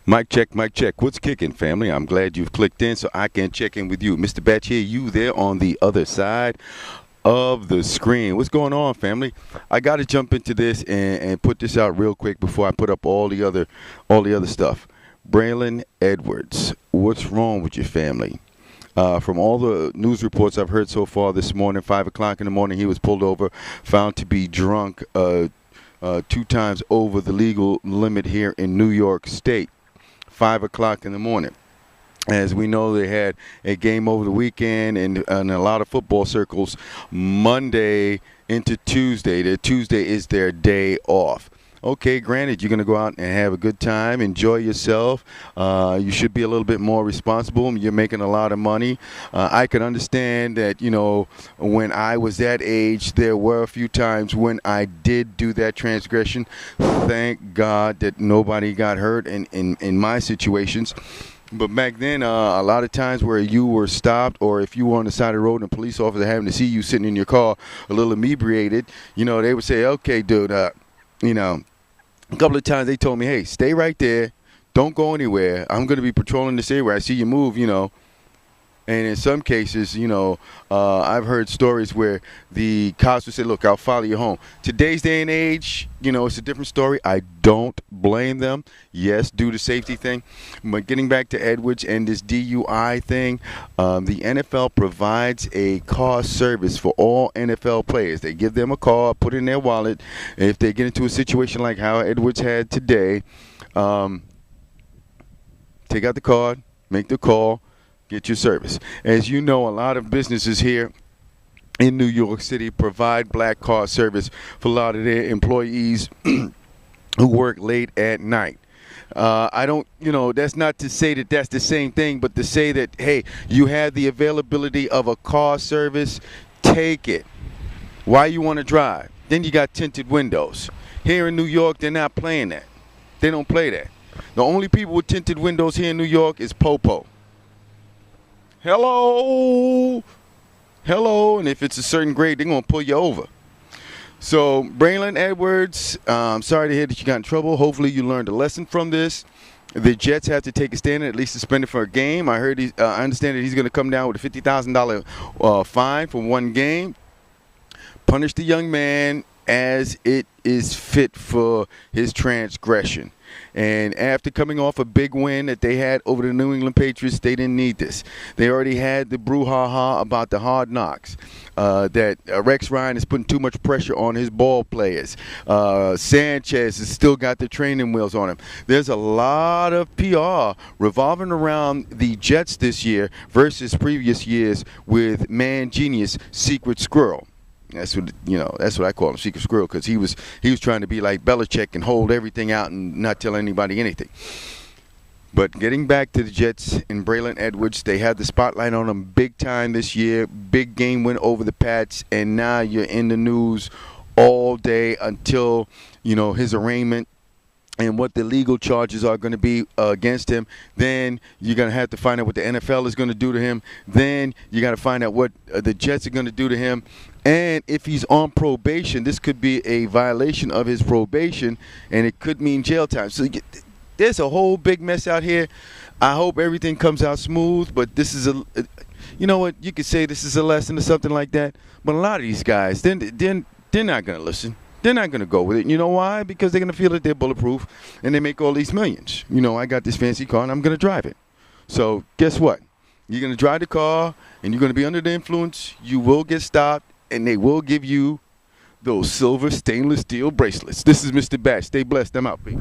Mic check, mic check. What's kicking, family? I'm glad you've clicked in so I can check in with you. Mr. Batch here, you there on the other side of the screen. What's going on, family? I got to jump into this and put this out real quick before I put up all the other stuff. Braylon Edwards, what's wrong with your family? From all the news reports I've heard so far this morning, 5 o'clock in the morning, he was pulled over, found to be drunk 2 times over the legal limit here in New York State. 5 o'clock in the morning. As we know, they had a game over the weekend and in a lot of football circles, Monday into Tuesday. Tuesday is their day off. Okay, granted, you're going to go out and have a good time, enjoy yourself. You should be a little bit more responsible. You're making a lot of money. I can understand that, when I was that age, there were a few times when I did do that transgression. Thank God that nobody got hurt in my situations. But back then, a lot of times where you were stopped, or if you were on the side of the road and a police officer happened to see you sitting in your car a little inebriated, they would say, okay, dude, a couple of times they told me, hey, stay right there. Don't go anywhere. I'm going to be patrolling this area. I see you move, And in some cases, I've heard stories where the cops would say, look, I'll follow you home. Today's day and age, it's a different story. I don't blame them. Yes, do the safety thing. But getting back to Edwards and this DUI thing, the NFL provides a car service for all NFL players. They give them a car, put it in their wallet. If they get into a situation like how Edwards had today, take out the card, make the call, get your service. As you know, a lot of businesses here in New York City provide black car service for a lot of their employees who work late at night. I don't, that's not to say that that's the same thing, but to say that, hey, you have the availability of a car service, take it. Why you want to drive? Then you got tinted windows. Here in New York, they're not playing that. They don't play that. The only people with tinted windows here in New York is Popo. Hello, and if it's a certain grade, they're going to pull you over. So, Braylon Edwards, sorry to hear that you got in trouble. Hopefully you learned a lesson from this. The Jets have to take a stand and at least suspend him for a game. I understand that he's going to come down with a $50,000 fine for one game. Punish the young man as it is fit for his transgression. And after coming off a big win that they had over the New England Patriots, they didn't need this. They already had the brouhaha about the hard knocks, that Rex Ryan is putting too much pressure on his ball players. Sanchez has still got the training wheels on him. There's a lot of PR revolving around the Jets this year versus previous years with Man Genius Secret Squirrel. That's what I call him, Secret Squirrel, because he was trying to be like Belichick and hold everything out and not tell anybody anything. But getting back to the Jets and Braylon Edwards, they had the spotlight on him big time this year. Big game win over the Pats, and now you're in the news all day until, his arraignment and what the legal charges are going to be against him. Then you're going to have to find out what the NFL is going to do to him. Then you got to find out what the Jets are going to do to him. And if he's on probation, this could be a violation of his probation, and it could mean jail time. So there's a whole big mess out here. I hope everything comes out smooth, but this is you know what, you could say this is a lesson or something like that. But a lot of these guys, they're not going to listen. They're not going to go with it. You know why? Because they're going to feel that they're bulletproof, and they make all these millions. I got this fancy car, and I'm going to drive it. So guess what? You're going to drive the car, and you're going to be under the influence. You will get stopped, and they will give you those silver stainless steel bracelets. This is Mr. Batch. Stay blessed. I'm out, peace.